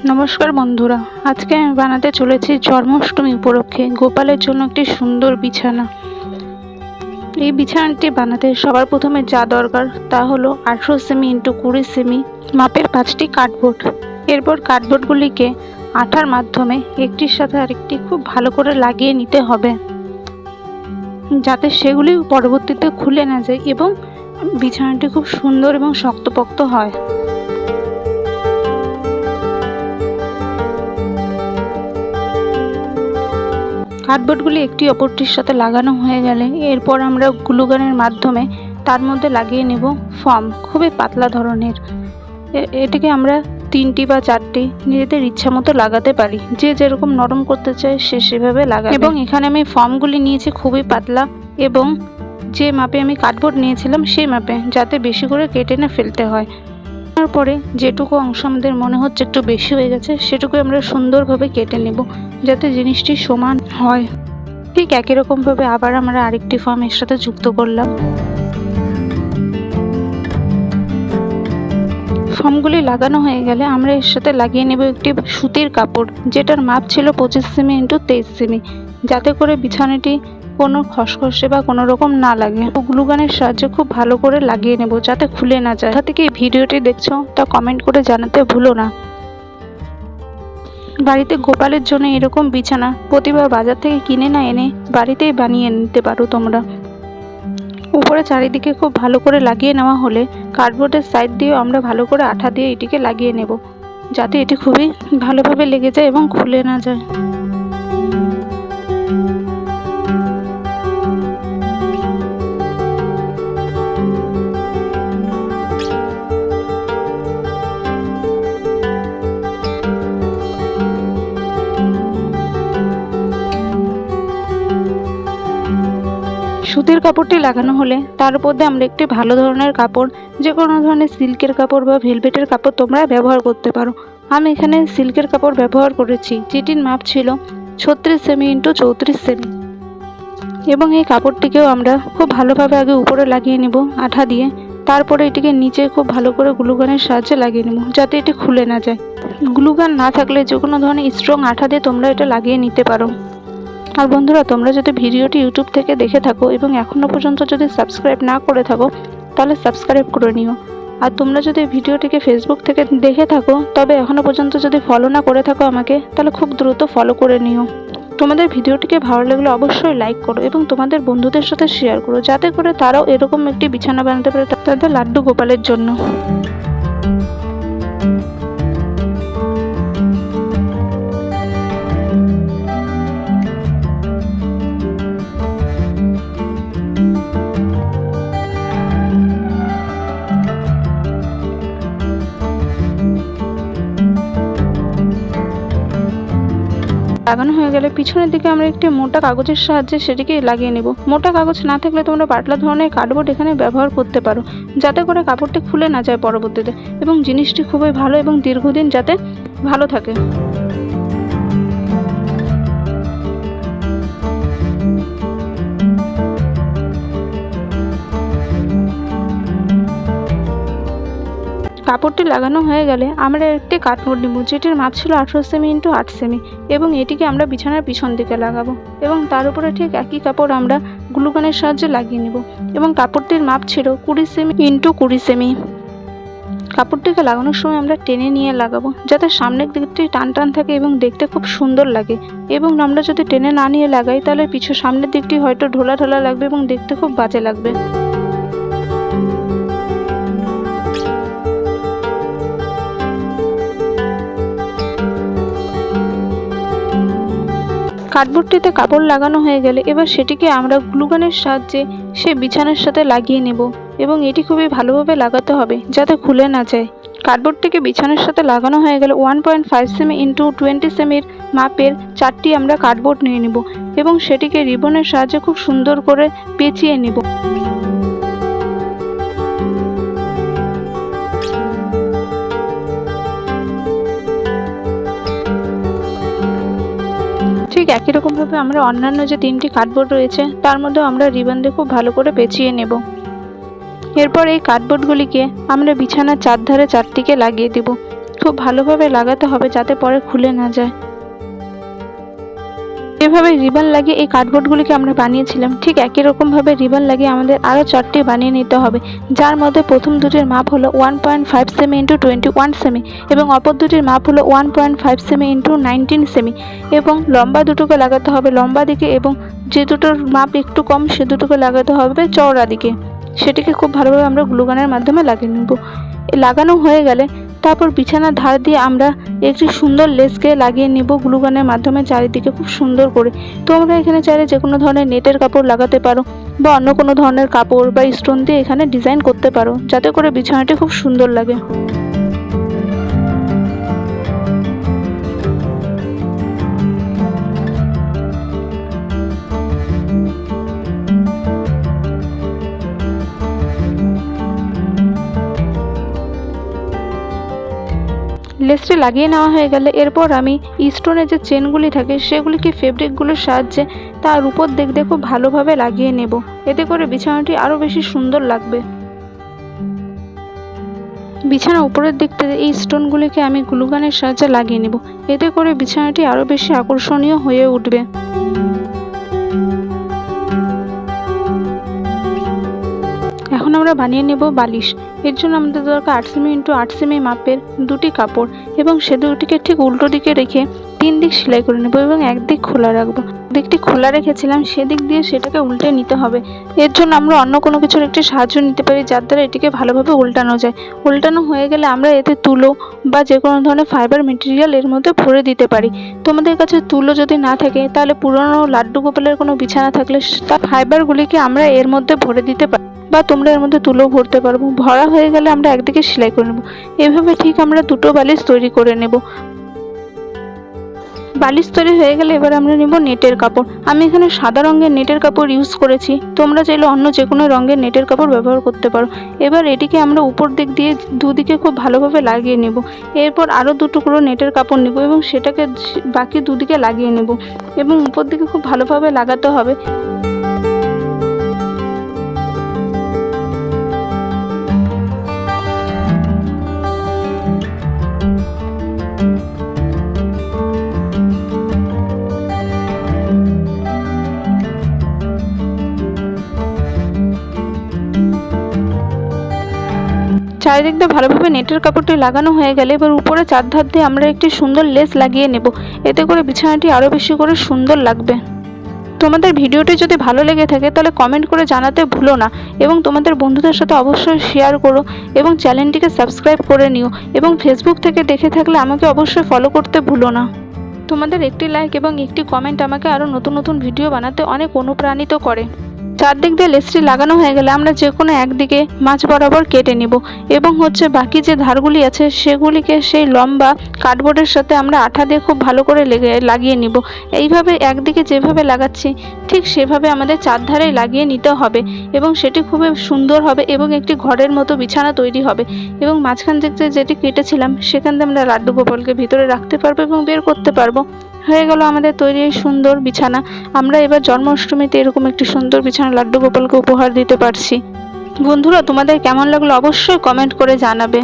নমস্কার বন্ধুরা, আজকে আমি বানাতে চলেছি জন্মাষ্টমী উপলক্ষে গোপালের জন্য একটি সুন্দর বিছানা। এই বিছানাটি বানাতে সবার প্রথমে যা দরকার তা হলো 18 সেমি ইন্টু 20 সেমি মাপের 5টি কার্ডবোর্ড। এরপর কার্ডবোর্ডগুলিকে আঠার মাধ্যমে একটির সাথে আরেকটি খুব ভালো করে লাগিয়ে নিতে হবে, যাতে সেগুলি পরবর্তীতে খুলে না যায় এবং বিছানাটি খুব সুন্দর এবং শক্তপোক্ত হয়। কার্ডবোর্ডগুলি একটি অপরটির সাথে লাগানো হয়ে গেলে এরপর আমরা গ্লুগানের মাধ্যমে তার মধ্যে লাগিয়ে নেব ফর্ম, খুবই পাতলা ধরনের। এটিকে আমরা 3টি বা 4টি নিজেদের ইচ্ছা মতো লাগাতে পারি, যে যেরকম নরম করতে চায় সে সেভাবে লাগাবে। এবং এখানে আমি ফর্মগুলি নিয়েছি খুবই পাতলা এবং যে মাপে আমি কার্ডবোর্ড নিয়েছিলাম সেই মাপে, যাতে বেশি করে কেটে না ফেলতে হয়। তারপরে যেটুকু অংশ আমাদের মনে হচ্ছে একটু বেশি হয়ে গেছে সেটুকু আমরা সুন্দরভাবে কেটে নেব, যাতে জিনিসটি সমান হয়। ঠিক একই রকমভাবে আবার আমরা আরেকটি ফর্ম এর সাথে যুক্ত করলাম। ফর্মগুলি লাগানো হয়ে গেলে আমরা এর সাথে লাগিয়ে নেব একটি সুতির কাপড়, যেটার মাপ ছিল 25 সেমি ইন্টু 23 সেমি, যাতে করে বিছানাটি কোনো খসখসে বা কোনো রকম না লাগে। গ্লুগানের সাহায্যে খুব ভালো করে লাগিয়ে নেব, যাতে খুলে না যায়। কোথা থেকে এই ভিডিওটি দেখছো তা কমেন্ট করে জানাতে ভুলো না। বাড়িতে গোপালের জন্য এরকম বিছানা প্রতিবার বাজার থেকে কিনে না এনে বাড়িতেই বানিয়ে নিতে পারো তোমরা। উপরে চারিদিকে খুব ভালো করে লাগিয়ে নেওয়া হলে কার্ডবোর্ডের সাইড দিয়ে আমরা ভালো করে আঠা দিয়ে এটিকে লাগিয়ে নেব, যাতে এটি খুবই ভালোভাবে লেগে যায় এবং খুলে না যায়। সুতির কাপড়টি লাগানো হলে তার উপর দিয়ে আমরা একটি ভালো ধরনের কাপড়, যে কোনো ধরনের সিল্কের কাপড় বা ভেলভেটের কাপড় তোমরা ব্যবহার করতে পারো। আমি এখানে সিল্কের কাপড় ব্যবহার করেছি, যেটির মাপ ছিল 36 সেমি ইন্টু 34 সেমি। এবং এই কাপড়টিকেও আমরা খুব ভালোভাবে আগে উপরে লাগিয়ে নেব আঠা দিয়ে, তারপরে এটিকে নিচে খুব ভালো করে গ্লুগানের সাহায্যে লাগিয়ে নেব, যাতে এটি খুলে না যায়। গ্লুগান না থাকলে যে কোনো ধরনের স্ট্রং আঠা দিয়ে তোমরা এটা লাগিয়ে নিতে পারো। আর বন্ধুরা, তোমরা যদি ভিডিওটি ইউটিউব থেকে দেখে থাকো এবং এখনও পর্যন্ত যদি সাবস্ক্রাইব না করে থাকো তাহলে সাবস্ক্রাইব করে নিও। আর তোমরা যদি ভিডিওটিকে ফেসবুক থেকে দেখে থাকো তবে এখনও পর্যন্ত যদি ফলো না করে থাকো আমাকে, তাহলে খুব দ্রুত ফলো করে নিও। তোমাদের ভিডিওটিকে ভালো লাগলে অবশ্যই লাইক করো এবং তোমাদের বন্ধুদের সাথে শেয়ার করো, যাতে করে তারাও এরকম একটি বিছানা বানাতে পারে তাদের লাড্ডু গোপালের জন্য। লাগানো হয়ে গেলে পিছনের দিকে আমরা একটি মোটা কাগজের সাহায্যে সেটিকে লাগিয়ে নেব। মোটা কাগজ না থাকলে তোমরা পাতলা ধরনের কার্ডবোর্ড এখানে ব্যবহার করতে পারো, যাতে করে কাপড়টি খুলে না যায় পরবর্তীতে এবং জিনিসটি খুবই ভালো এবং দীর্ঘদিন যাতে ভালো থাকে। কাপড়টি লাগানো হয়ে গেলে আমরা একটি কার্ডবোর্ড নেব, যেটির মাপ ছিল 18 সেমি ইন্টু 8 সেমি, এবং এটিকে আমরা বিছানার পিছন দিকে লাগাবো এবং তার উপরে ঠিক একই কাপড় আমরা গ্লুগানের সাহায্যে লাগিয়ে নেব। এবং কাপড়টির মাপ ছিল 20 সেমি ইন্টু 20 সেমি। কাপড়টিকে লাগানোর সময় আমরা টেনে নিয়ে লাগাবো, যাতে সামনের দিকটি টান টান থাকে এবং দেখতে খুব সুন্দর লাগে। এবং আমরা যদি টেনে না নিয়ে লাগাই তাহলে সামনের দিকটি হয়তো ঢোলা ঢোলা লাগবে এবং দেখতে খুব বাজে লাগবে। কার্ডবোর্ডটিতে কাপড় লাগানো হয়ে গেলে এবার সেটিকে আমরা গ্লুগানের সাহায্যে সেই বিছানার সাথে লাগিয়ে নেব এবং এটি খুবই ভালোভাবে লাগাতে হবে, যাতে খুলে না যায়। কার্ডবোর্ডটিকে বিছানার সাথে লাগানো হয়ে গেলে 1.5 সেমি ইন্টু 20 সেমির মাপের 4টি আমরা কার্ডবোর্ড নিয়ে নেব এবং সেটিকে রিবনের সাহায্যে খুব সুন্দর করে পেঁচিয়ে নেব। ঠিক একই রকমভাবে আমরা অন্যান্য যে 3টি কার্ডবোর্ড রয়েছে তার মধ্যেও আমরা রিবন দিয়ে খুব ভালো করে পেঁচিয়ে নেব। এরপর এই কার্ডবোর্ডগুলিকে আমরা বিছানার চারধারে চারদিকে লাগিয়ে দেব। খুব ভালোভাবে লাগাতে হবে যাতে পরে খুলে না যায়। যেভাবে রিবন লাগিয়ে এই কার্ডবোর্ডগুলিকে আমরা বানিয়েছিলাম, ঠিক একই রকমভাবে রিবন লাগিয়ে আমাদের আরও 4টি বানিয়ে নিতে হবে, যার মধ্যে প্রথম দুটির মাপ হলো 1.5 সেমি ইন্টু 21 সেমি এবং অপর দুটির মাপ হলো 1.5 সেমি ইন্টু 19 সেমি এবং লম্বা দুটোকে লাগাতে হবে লম্বা দিকে এবং যে দুটোর মাপ একটু কম সে দুটোকে লাগাতে হবে চওড়া দিকে। সেটিকে খুব ভালোভাবে আমরা গ্লুগানের মাধ্যমে লাগিয়ে নেব। লাগানো হয়ে গেলে তারপর বিছানার ধার দিয়ে আমরা একটি সুন্দর লেসকে লাগিয়ে নেব গ্লুগানের মাধ্যমে চারিদিকে খুব সুন্দর করে। তোমরা এখানে চাইলে যে কোনো ধরনের নেটের কাপড় লাগাতে পারো বা অন্য কোনো ধরনের কাপড় বা স্টোন দিয়ে এখানে ডিজাইন করতে পারো, যাতে করে বিছানাটি খুব সুন্দর লাগে। লেসটি লাগিয়ে নেওয়া হয়ে গেলে এরপর আমি স্টোনের যে চেনগুলি থাকে সেগুলিকে ফেব্রিকগুলোর সাহায্যে তার উপর দিক দিয়ে খুব ভালোভাবে লাগিয়ে নেব, এতে করে বিছানাটি আরও বেশি সুন্দর লাগবে। বিছানা উপরের দিক থেকে এই স্টোনগুলিকে আমি গ্লুগানের সাহায্যে লাগিয়ে নেব, এতে করে বিছানাটি আরও বেশি আকর্ষণীয় হয়ে উঠবে। এখন আমরা বানিয়ে নেব বালিশ। এর জন্য আমাদের দরকার 8 সেমি ইন্টু 8 সেমি মাপের দুটি কাপড় এবং সে দুটিকে ঠিক উল্টো দিকে রেখে 3 দিক সেলাই করে নেব এবং একদিক খোলা রাখবো। দিকটি খোলা রেখেছিলাম সেদিক দিয়ে সেটাকে উল্টে নিতে হবে। এর জন্য আমরা অন্য কোনো কিছুর একটি সাহায্য নিতে পারি যার দ্বারা এটিকে ভালোভাবে উল্টানো যায়। উল্টানো হয়ে গেলে আমরা এতে তুলো বা যে কোনো ধরনের ফাইবার মেটেরিয়াল এর মধ্যে ভরে দিতে পারি। তোমাদের কাছে তুলো যদি না থাকে তাহলে পুরনো লাড্ডু গোপালের কোনো বিছানা থাকলে তার ফাইবারগুলিকে আমরা এর মধ্যে ভরে দিতে পারি বা তোমরা এর মধ্যে তুলো ভরতে পারবো। ভরা হয়ে গেলে আমরা একদিকে সেলাই করে নেব। এভাবে ঠিক আমরা দুটো বালিশ তৈরি করে নেব। বালিশ তৈরি হয়ে গেলে এবার আমরা নেব নেটের কাপড়। আমি এখানে সাদা রঙের নেটের কাপড় ইউজ করেছি, তোমরা চাইলে অন্য যে কোনো রঙের নেটের কাপড় ব্যবহার করতে পারো। এবার এটিকে আমরা উপর দিক দিয়ে দুদিকে খুব ভালোভাবে লাগিয়ে নেব। এরপর আরও 2 টুকরো নেটের কাপড় নেব এবং সেটাকে বাকি দুদিকে লাগিয়ে নেব এবং উপর দিকে খুব ভালোভাবে লাগাতে হবে। চারিদিক দিয়ে ভালোভাবে নেটের কাপড়টি লাগানো হয়ে গেলে এবার উপরে 4 ধার দিয়ে আমরা একটি সুন্দর লেস লাগিয়ে নেব, এতে করে বিছানাটি আরও বেশি করে সুন্দর লাগবে। তোমাদের ভিডিওটি যদি ভালো লেগে থাকে তাহলে কমেন্ট করে জানাতে ভুলো না এবং তোমাদের বন্ধুদের সাথে অবশ্যই শেয়ার করো এবং চ্যানেলটিকে সাবস্ক্রাইব করে নিও এবং ফেসবুক থেকে দেখে থাকলে আমাকে অবশ্যই ফলো করতে ভুলো না। তোমাদের একটি লাইক এবং একটি কমেন্ট আমাকে আরও নতুন নতুন ভিডিও বানাতে অনেক অনুপ্রাণিত করে। চারদিক দিয়ে লেসটি লাগানো হয়ে গেলে আমরা যে কোনো একদিকে মাঝ বরাবর কেটে নিব এবং বাকি যে ধারগুলি আছে সেগুলিকে সেই লম্বা কার্ডবোর্ডের সাথে আমরা আঠা দিয়ে খুব ভালো করে লাগিয়ে নিব। এইভাবে একদিকে যেভাবে লাগাচ্ছি ঠিক সেভাবে আমাদের 4 ধারেই লাগিয়ে নিতে হবে এবং সেটি খুবই সুন্দর হবে এবং একটি ঘরের মতো বিছানা তৈরি হবে এবং মাঝখান থেকে যেটি কেটেছিলাম সেখান থেকে আমরা লাড্ডু গোপালকে ভিতরে রাখতে পারবো এবং বের করতে পারবো। হয়ে গেল আমাদের তৈরি এই সুন্দর বিছানা। আমরা এবার জন্মাষ্টমীতে এরকম একটি সুন্দর বিছানা লাড্ডু গোপালকে উপহার দিতে পারছি। বন্ধুরা, তোমাদের কেমন লাগলো অবশ্যই কমেন্ট করে জানাবে।